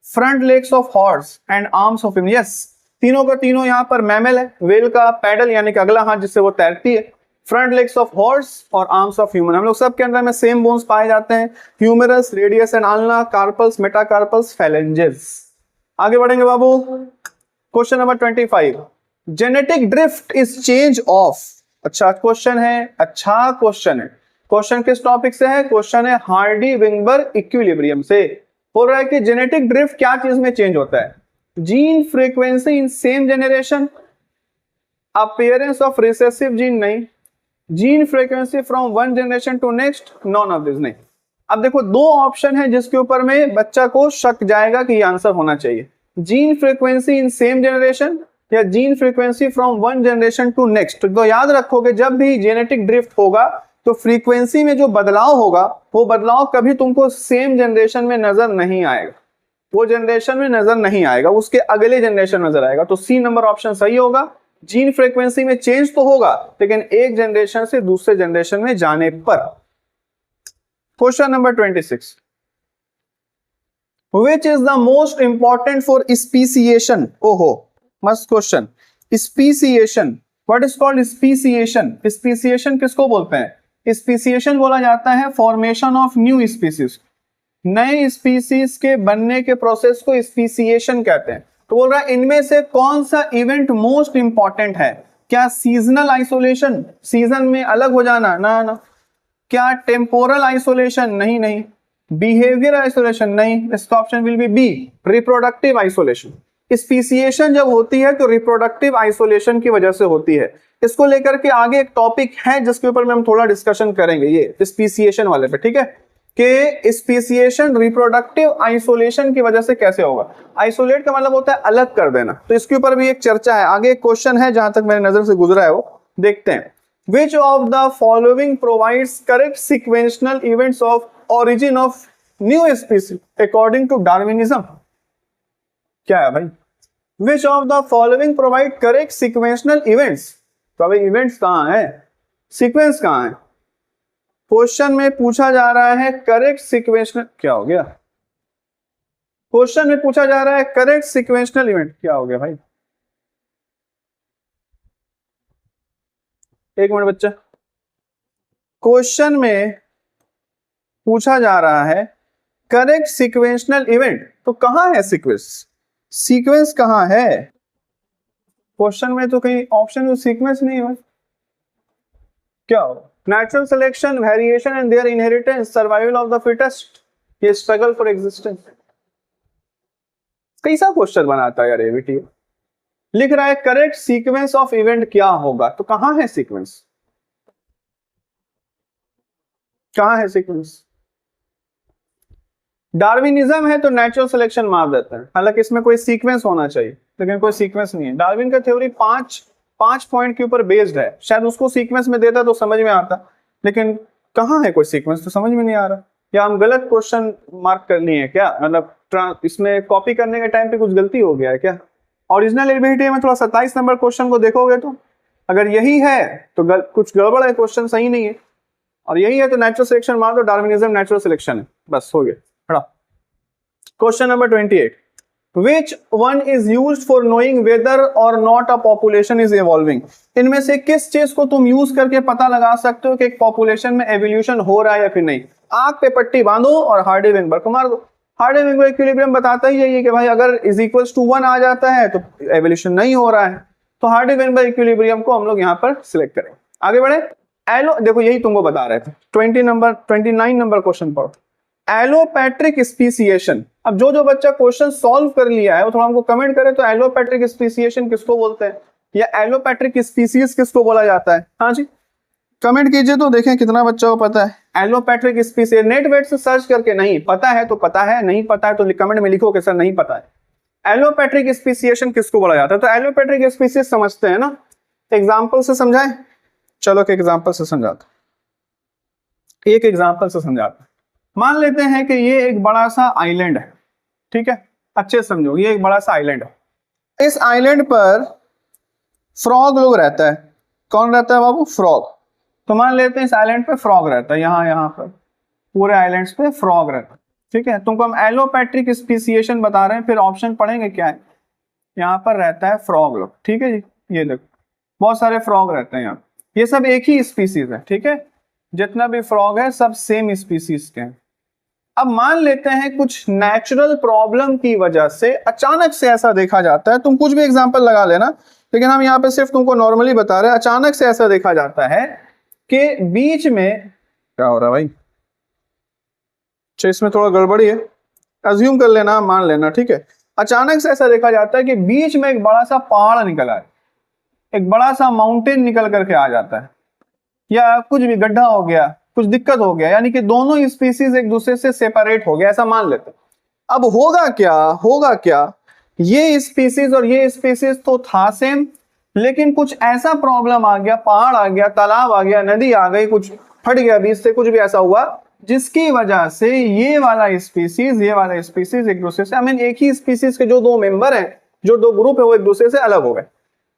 Front legs of horse and arms of, yes तीनों का तीनों यहाँ पर मैमल है। व्हेल का पैडल यानी कि अगला हाथ जिससे वो तैरती है। फ्रंट लेग्स ऑफ हॉर्स और आर्म्स ऑफ ह्यूमन। हम लोग सब के अंदर में सेम बोन्स पाए जाते हैं, humerus, radius and ulna, carpals, metacarpals, phalanges. आगे बढ़ेंगे बाबू। Question number 25, genetic drift is change of. अच्छा क्वेश्चन है, अच्छा क्वेश्चन है। क्वेश्चन किस टॉपिक से है? क्वेश्चन है हार्डी-विंगबर्ग इक्विलिब्रियम से। बोल रहा है कि जेनेटिक ड्रिफ्ट क्या चीज में चेंज होता है? Gene frequency in same generation, appearance of recessive gene नहीं, gene frequency from one generation to next, none of this नहीं। अब देखो दो ऑप्शन है जिसके ऊपर में बच्चा को शक जाएगा कि ये आंसर होना चाहिए, gene frequency in same generation या gene frequency from one generation to next. तो याद रखोगे जब भी जेनेटिक ड्रिफ्ट होगा तो फ्रीक्वेंसी में जो बदलाव होगा वो बदलाव कभी तुमको सेम जनरेशन में नजर नहीं आएगा, वो जनरेशन में नजर नहीं आएगा, उसके अगले जनरेशन नजर आएगा। तो सी नंबर ऑप्शन सही होगा। जीन फ्रीक्वेंसी में चेंज तो होगा लेकिन एक जनरेशन से दूसरे जनरेशन में जाने पर। Question number 26, which is the most important for speciation. ओहो मस्त question. Speciation, what is called speciation? Speciation किसको बोलते हैं? स्पीसिएशन बोला जाता है फॉर्मेशन ऑफ न्यू स्पीसीज, नए स्पीसीज के बनने के प्रोसेस को स्पीसिएशन कहते हैं। तो बोल रहा है इनमें से कौन सा इवेंट मोस्ट इंपॉर्टेंट है? क्या सीजनल आइसोलेशन, सीजन में अलग हो जाना, ना ना। क्या टेम्पोरल आइसोलेशन, नहीं नहीं। बिहेवियर आइसोलेशन, नहीं। इसका option will be B, reproductive isolation. Speciation जब होती है तो रिप्रोडक्टिव आइसोलेशन की वजह से होती है। इसको लेकर के आगे एक टॉपिक है जिसके ऊपर में हम थोड़ा डिस्कशन करेंगे, ये स्पीसिएशन वाले पे, ठीक है, कि स्पीसिएशन रिप्रोडक्टिव आइसोलेशन की वजह से कैसे होगा। आइसोलेट का मतलब होता है अलग कर देना, तो इसके ऊपर भी एक चर्चा है। आगे एक क्वेश्चन है जहां तक मेरी नजर से गुजरा है वो देखते हैं। Which of the following provides correct sequential events of origin of new species according to Darwinism? क्या है भाई? Which of the following provide correct sequential events. तो अभी इवेंट्स कहां है, सीक्वेंस कहां है? क्वेश्चन में पूछा जा रहा है करेक्ट सिक्वेंशनल, क्या हो गया? क्वेश्चन में पूछा जा रहा है करेक्ट सिक्वेंशनल इवेंट, क्या हो गया भाई? एक मिनट बच्चा, क्वेश्चन में पूछा जा रहा है करेक्ट सिक्वेंशनल इवेंट, तो कहां है सीक्वेंस? सीक्वेंस कहां है? क्वेश्चन में तो कहीं ऑप्शन में सीक्वेंस नहीं है। क्या हो? Natural selection, variation and their inheritance, survival of the fittest, ये स्ट्रगल फॉर एग्जिस्टेंस। कैसा क्वेश्चन बनाता है यार एबीटी। लिख रहा है करेक्ट सीक्वेंस ऑफ इवेंट क्या होगा, तो कहां है सीक्वेंस? कहां है सीक्वेंस? डार्विनिज्म है तो नेचुरल सिलेक्शन मार देता है, हालांकि इसमें कोई सीक्वेंस होना चाहिए लेकिन कोई सीक्वेंस नहीं है। डार्विन का थ्योरी पांच पॉइंट के ऊपर बेस्ड है, शायद उसको सीक्वेंस में देता तो समझ में आता, लेकिन कहां है कोई सीक्वेंस, तो समझ में नहीं आ रहा। या हम गलत क्वेश्चन मार्क कर लिए क्या, मतलब इसमें कॉपी करने के टाइम पे कुछ गलती हो गया है क्या? ओरिजिनल एबिलिटी में थोड़ा 27 नंबर क्वेश्चन को देखोगे तो अगर यही है तो कुछ गड़बड़ है, क्वेश्चन सही नहीं है, और यही है तो नेचुरल सिलेक्शन मार दो, डार्विनिज्म नेचुरल सिलेक्शन है, बस हो गया। Question number 28, Which one is used for knowing whether or not a population is evolving? इनमें से किस चीज को तुम यूज करके पता लगा सकते हो कि एक पॉपुलेशन में एवोल्यूशन हो रहा है या फिर नहीं? आंख पे पट्टी बांधो और हार्डी-विंगबर्ग को मार दो। हार्डी-विंगबर्ग इक्विलिब्रियम बताता ही यही है कि भाई अगर इज इक्वल्स टू 1 आ जाता है तो एवोल्यूशन नहीं हो रहा है, तो हार्डी-विंगबर्ग इक्विलिब्रियम को हम लोग यहाँ पर सिलेक्ट करें। आगे बढ़े। एलो, देखो यही तुमको बता रहे थे। 29 नंबर क्वेश्चन पढ़ो, एलोपैट्रिक स्पीसिएशन। अब जो बच्चा क्वेश्चन सॉल्व कर लिया है वो थोड़ा हमको कमेंट करे तो एलोपैट्रिक स्पीसिएशन किसको बोलते हैं या एलोपैट्रिक स्पीसीज किसको बोला जाता है? हाँ जी कमेंट कीजिए तो देखें कितना बच्चा को पता है एलोपैट्रिक स्पीसीज। नेट वेट से सर्च करके, नहीं पता है तो पता है, नहीं पता है तो कमेंट में लिखो कि सर नहीं पता है। एलोपैट्रिक स्पीसिएशन किसको बोला जाता है? तो एलोपैट्रिक स्पीसीज समझते हैं ना, एग्जाम्पल से समझाएं। चलो कि एग्जाम्पल से समझाते। एक एग्जांपल से समझाते हैं। मान लेते हैं कि ये एक बड़ा सा आइलैंड है, ठीक है, अच्छे से समझो, ये एक बड़ा सा आइलैंड है। इस आइलैंड पर फ्रॉग लोग रहता है। कौन रहता है बाबू? फ्रॉग। तो मान लेते हैं इस आइलैंड पे फ्रॉग रहता है, यहाँ पर पूरे आइलैंड्स पे फ्रॉग रहता है, ठीक है। तुमको हम एलोपैट्रिक स्पीसिएशन बता रहे हैं, फिर ऑप्शन पढ़ेंगे क्या है। यहाँ पर रहता है फ्रॉग लोग, ठीक है जी, ये देखो बहुत सारे फ्रॉग रहते हैं यहाँ। ये सब एक ही स्पीसीज है, ठीक है, जितना भी फ्रॉग है सब सेम स्पीसीज के हैं। अब मान लेते हैं कुछ नेचुरल प्रॉब्लम की वजह से अचानक से ऐसा देखा जाता है, तुम कुछ भी एग्जांपल लगा लेना, लेकिन हम यहाँ पे सिर्फ तुमको नॉर्मली बता रहे हैं। अचानक से ऐसा देखा जाता है कि बीच में क्या हो रहा है भाई, इसमें थोड़ा गड़बड़ी है, अज्यूम कर लेना, मान लेना, ठीक है। अचानक से ऐसा देखा जाता है कि बीच में एक बड़ा सा पहाड़ निकला है, एक बड़ा सा माउंटेन निकल करके आ जाता है, या कुछ भी गड्ढा हो गया, कुछ दिक्कत हो गया, यानी कि दोनों स्पीसीज एक दूसरे से सेपरेट हो गया, ऐसा मान लेते। अब होगा क्या, ये स्पीसीज और ये स्पीसीज तो था सेम, लेकिन कुछ ऐसा प्रॉब्लम आ गया, पहाड़ आ गया, तालाब आ गया, नदी आ गई, कुछ फट गया बीच से, कुछ भी ऐसा हुआ जिसकी वजह से ये वाला स्पीसीज एक दूसरे से, एक ही स्पीसीज के जो दो मेंबर हैं, जो दो ग्रुप है, वो एक दूसरे से अलग हो गए।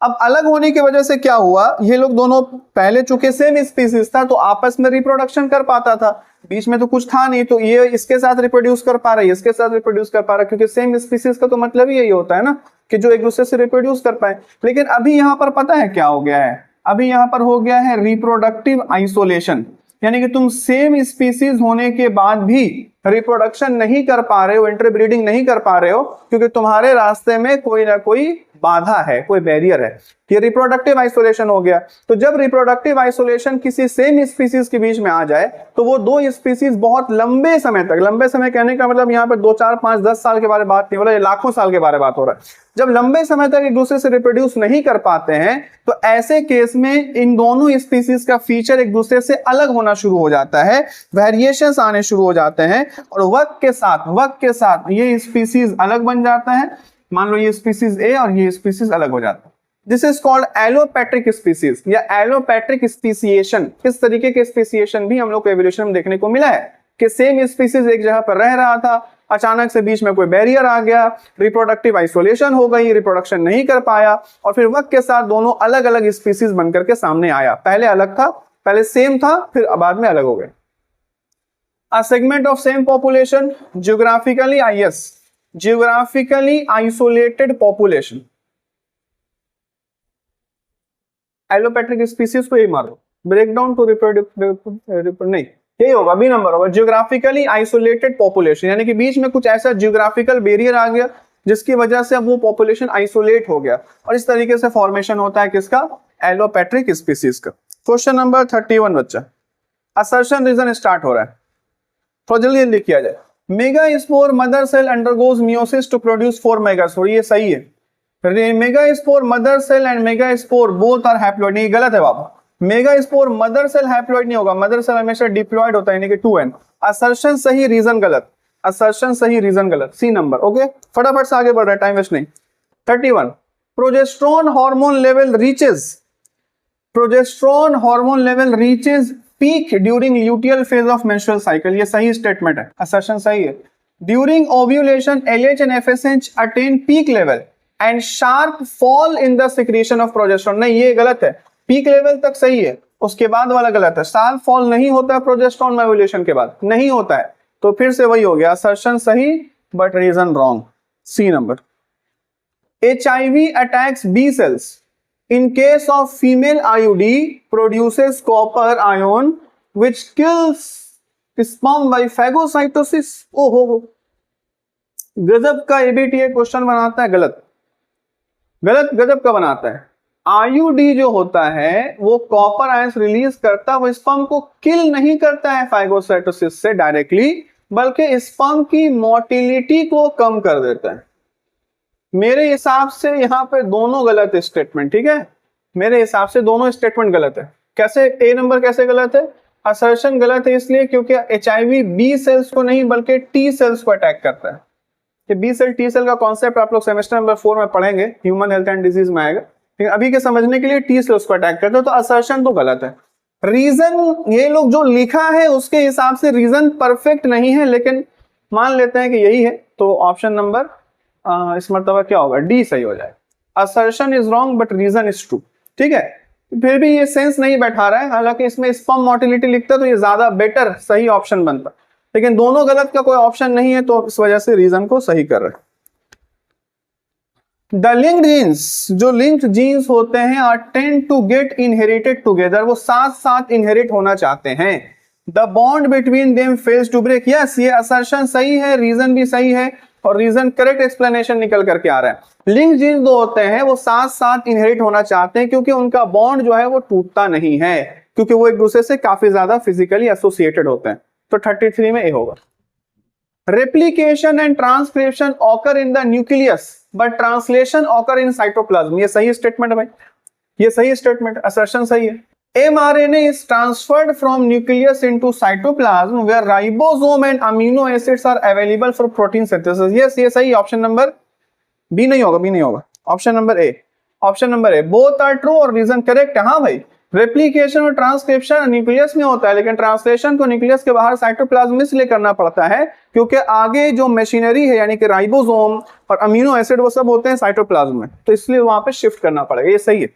अब अलग होने की वजह से क्या हुआ, ये लोग दोनों पहले चूंकि सेम स्पीसीज था तो आपस में रिप्रोडक्शन कर पाता था, बीच में तो कुछ था नहीं, तो ये इसके साथ रिप्रोड्यूस कर पा रहा है, इसके साथ रिप्रोड्यूस कर पा रहा है, क्योंकि सेम स्पीसीज का तो मतलब ही यही होता है ना कि जो एक दूसरे से रिप्रोड्यूस कर पाए। लेकिन अभी यहाँ पर पता है क्या हो गया है, अभी यहाँ पर हो गया है रिप्रोडक्टिव आइसोलेशन, यानी कि तुम सेम स्पीसीज होने के बाद भी रिप्रोडक्शन नहीं कर पा रहे हो, इंटरब्रीडिंग नहीं कर पा रहे हो, क्योंकि तुम्हारे रास्ते में कोई ना कोई बाधा है, कोई बैरियर है। ये रिप्रोडक्टिव आइसोलेशन हो गया। तो जब रिप्रोडक्टिव आइसोलेशन किसी सेम स्पीसीज के बीच में आ जाए तो वो दो स्पीसीज बहुत लंबे समय तक, लंबे समय कहने का मतलब यहाँ पर 2, 4, 5, 10 साल के बारे में बात नहीं हो रहा है, लाखों साल के बारे में बात हो रहा है। जब लंबे समय तक एक दूसरे से रिप्रोड्यूस नहीं कर पाते हैं तो ऐसे केस में इन दोनों स्पीसीज का फीचर एक दूसरे से अलग होना शुरू हो जाता है, वेरिएशंस आने शुरू हो जाते हैं, और वक्त के साथ ये स्पीसीज अलग बन जाता है। मान लो ये स्पीसीज ए और ये स्पीसीज अलग हो जाता है। This is called allopatric species या एलोपैट्रिक स्पीसिएशन। इस तरीके के स्पीसिएशन भी हम लोग को एवोल्यूशन में देखने को मिला है कि सेम स्पीसीज एक जगह पर रह रहा था, अचानक से बीच में कोई बैरियर आ गया, रिप्रोडक्टिव आइसोलेशन हो गई, रिप्रोडक्शन नहीं कर पाया, और फिर वक्त के साथ दोनों अलग अलग स्पीसीज बनकर के सामने आया। पहले अलग था, पहले सेम था, फिर बाद में अलग हो गए। A segment of same population, geographically isolated population. Allopatric species को यही मारो, ब्रेक डाउन टू रिप्रोडक्टिव नहीं, यही होगा, बी नंबर होगा, जियोग्राफिकली आइसोलेटेड पॉपुलेशन, यानी कि बीच में कुछ ऐसा जियोग्राफिकल बैरियर आ गया जिसकी वजह से अब वो पॉपुलेशन आइसोलेट हो गया, और इस तरीके से फॉर्मेशन होता है किसका? एलोपैट्रिक स्पीसीज का। क्वेश्चन नंबर 31 बच्चा, असर्शन रीजन स्टार्ट हो रहा है, तो जल्दी किया जाए। Megaspore mother cell undergoes meiosis to produce 4 megaspore, ये सही है। Megaspore mother cell and megaspore both are haploid, नहीं गलत है बाबा। मेगास्पोर मदर सेल हैप्लॉइड नहीं होगा, मदर सेल हमेशा डिप्लॉइड होता है, यानी कि 2n। असर्शन सही, रीजन गलत, असर्शन सही, रीजन गलत, सी नंबर। ओके, फटाफट से आगे बढ़ रहा है, टाइम वेस्ट नहीं। 31, progesterone hormone level reaches peak during luteal phase of menstrual cycle, ये सही स्टेटमेंट है, असर्शन सही है। During ovulation LH and FSH attain peak level and sharp fall in the secretion of progesterone, नहीं ये गलत है, पीक लेवल तक सही है, उसके बाद वाला गलत है। शार्प फॉल नहीं होता है प्रोजेस्टेरोन में ओव्यूलेशन के बाद, नहीं होता है, तो फिर से वही हो गया, असर्शन सही but reason wrong, C number. HIV attacks B cells. In case of female IUD produces copper ion which kills sperm by phagocytosis. ओहो, गजब का ABTA क्वेश्चन बनाता है, गजब का बनाता है। IUD जो होता है वो कॉपर आयंस रिलीज करता है, वो स्पर्म को किल नहीं करता है फाइगोसाइटोसिस से डायरेक्टली, बल्कि स्पर्म की मोटिलिटी को कम कर देता है। मेरे हिसाब से यहाँ पे दोनों गलत है स्टेटमेंट, ठीक है, मेरे हिसाब से दोनों स्टेटमेंट गलत है। कैसे? ए नंबर कैसे गलत है? असर्शन गलत है इसलिए क्योंकि HIV B सेल्स को नहीं बल्कि T सेल्स को अटैक करता है। कि B सेल T सेल का कॉन्सेप्ट आप लोग सेमेस्टर नंबर 4 में पढ़ेंगे, ह्यूमन हेल्थ एंड डिजीज में आएगा, लेकिन अभी के समझने के लिए T सेल्स को अटैक करता है, तो असर्शन तो गलत है। रीजन ये लोग जो लिखा है उसके हिसाब से रीजन परफेक्ट नहीं है, लेकिन मान लेते हैं कि यही है, तो ऑप्शन नंबर इस मर्तबा क्या होगा, डी सही हो जाएगा। Assertion is wrong but reason is true, ठीक है। फिर भी ये सेंस नहीं बैठा रहा है, हालांकि इसमें स्पर्म मोटिलिटी लिखता तो ये ज्यादा बेटर सही ऑप्शन बनता, लेकिन दोनों गलत का कोई ऑप्शन नहीं है, तो इस वजह से रीजन को सही कर रहे हैं। द लिंक्ड जीन्स, जो लिंक्ड जीन्स होते हैं are tend to get inherited together, वो साथ साथ इनहेरिट होना चाहते हैं। The bond between them fails to break, yes ये असर्शन सही है, रीजन भी सही है, और रीजन करेक्ट एक्सप्लेनेशन निकल करके आ रहा है। लिंक्ड जीन्स जो होते हैं वो साथ साथ इनहेरिट होना चाहते हैं क्योंकि उनका बॉन्ड जो है वो टूटता नहीं है, क्योंकि वो एक दूसरे से काफी ज्यादा फिजिकली एसोसिएटेड होते हैं। तो 33 में ए होगा। Replication and transcription occur in the nucleus but translation occur in cytoplasm, ये सही स्टेटमेंट है भाई, ये सही स्टेटमेंट, असर्शन सही है। mRNA is transferred from nucleus into cytoplasm where ribosome and amino acids are available for protein synthesis, yes ये सही, ऑप्शन नंबर बी नहीं होगा, बी नहीं होगा, option number A, option number A, both are true और reason correct है। हाँ भाई, रेप्लिकेशन और ट्रांसक्रिप्शन न्यूक्लियस में होता है, लेकिन ट्रांसलेशन को न्यूक्लियस के बाहर साइटोप्लाज्म में इसलिए करना पड़ता है क्योंकि आगे जो मशीनरी है यानी कि राइबोसोम और अमीनो एसिड वो सब होते हैं साइटोप्लाज्म में, तो इसलिए वहां पे शिफ्ट करना पड़ेगा, ये सही है।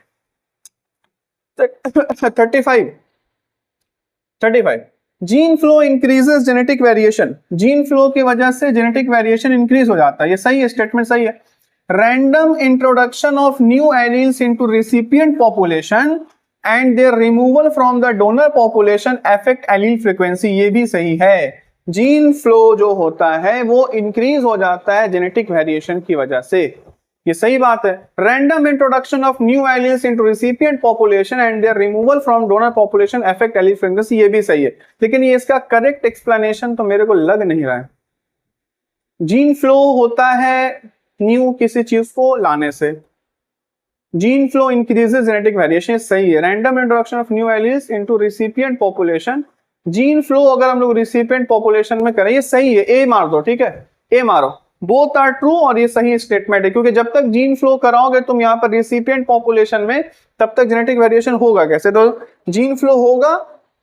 35 gene flow increases genetic variation, gene flow की वजह से जेनेटिक वेरिएशन इंक्रीज हो जाता है, ये सही है, स्टेटमेंट सही है। Random introduction of new alleles into recipient population and their removal from the donor population affect allele frequency, ये भी सही है। जीन फ्लो जो होता है वो इंक्रीज हो जाता है जेनेटिक वेरिएशन की वजह से, ये सही बात है। Random introduction of new alleles into recipient population and their removal from donor population affect allele frequency, ये भी सही है, लेकिन ये इसका करेक्ट एक्सप्लेनेशन तो मेरे को लग नहीं रहा है। जीन फ्लो होता है न्यू किसी चीज को लाने से, gene flow increases genetic variation, सही है। Random introduction of new alleles into recipient population, gene flow अगर हम लोग रेसिपिएंट पॉपुलेशन में करें, ये सही है, ए मार दो, ठीक है, ए मारो, बोथ आर ट्रू और ये सही स्टेटमेंट है, क्योंकि जब तक जीन फ्लो कराओगे तुम यहाँ पर रेसिपिएंट पॉपुलेशन में, तब तक जेनेटिक वेरिएशन होगा कैसे, तो जीन फ्लो होगा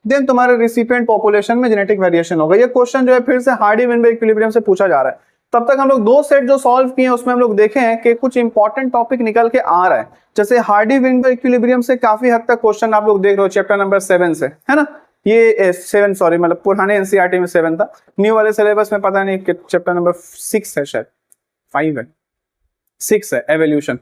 देन तुम्हारे रेसिपिएंट पॉपुलेशन में जेनेटिक वेरिएशन होगा। ये क्वेश्चन जो है फिर से हार्डी-वेनबर्ग इक्विलिब्रियम से पूछा जा रहा है। तब तक हम लोग दो सेट जो सॉल्व किए हैं उसमें हम लोग देखे हैं कि कुछ इंपॉर्टेंट टॉपिक निकल के आ रहा है, जैसे हार्डी-वेनबर्ग इक्विलिब्रियम से काफी हद तक क्वेश्चन आप लोग देख रहे हो चैप्टर नंबर 7 से, है ना, ये 7 सॉरी मतलब पुराने एनसीईआरटी में 7 था, न्यू वाले सिलेबस में पता नहीं चैप्टर नंबर 6 है, शायद 5 है, 6 है एवोल्यूशन,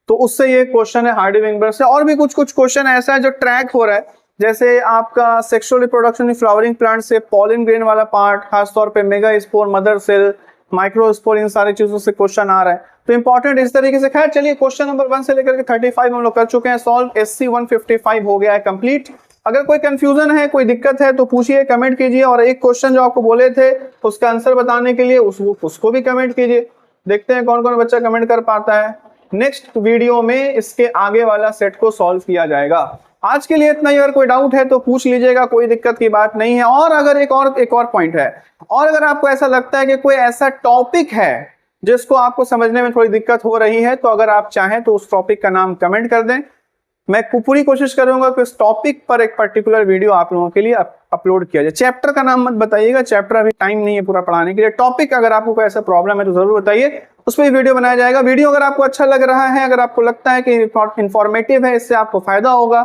तो उससे ये क्वेश्चन है हार्डी-वेनबर्ग से। और भी कुछ क्वेश्चन ऐसा है जो ट्रैक हो रहा है, जैसे आपका sexual reproduction in flowering plant से पॉलिन ग्रेन वाला पार्ट, खासतौर पे mega spore, mother cell, microspore, इन सारी चीजों से क्वेश्चन आ रहा है, तो इंपॉर्टेंट इस तरीके से। खैर चलिए, क्वेश्चन नंबर 1 से लेकर के 35 हम लोग कर चुके हैं सॉल्व, SC 155 हो गया है कंप्लीट। अगर कोई कंफ्यूजन है, कोई दिक्कत है तो पूछिए, कमेंट कीजिए, और एक क्वेश्चन जो आपको बोले थे उसका आंसर बताने के लिए उसको भी कमेंट कीजिए, देखते हैं कौन कौन बच्चा कमेंट कर पाता है। नेक्स्ट वीडियो में इसके आगे वाला सेट को सॉल्व किया जाएगा। आज के लिए इतना ही, अगर कोई डाउट है तो पूछ लीजिएगा, कोई दिक्कत की बात नहीं है। और अगर एक और पॉइंट है, और अगर आपको ऐसा लगता है कि कोई ऐसा टॉपिक है जिसको आपको समझने में थोड़ी दिक्कत हो रही है, तो अगर आप चाहें तो उस टॉपिक का नाम कमेंट कर दें, मैं पूरी कोशिश करूंगा कि उस टॉपिक पर एक पर्टिकुलर वीडियो आप लोगों के लिए अपलोड किया जाए। चैप्टर का नाम मत बताइएगा, चैप्टर अभी टाइम नहीं है पूरा पढ़ाने के लिए। टॉपिक अगर आपको कोई ऐसा प्रॉब्लम है तो जरूर बताइए, उस पर वीडियो बनाया जाएगा। वीडियो अगर आपको अच्छा लग रहा है, अगर आपको लगता है कि इंफॉर्मेटिव है, इससे आपको फायदा होगा,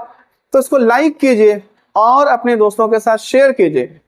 तो इसको लाइक कीजिए और अपने दोस्तों के साथ शेयर कीजिए,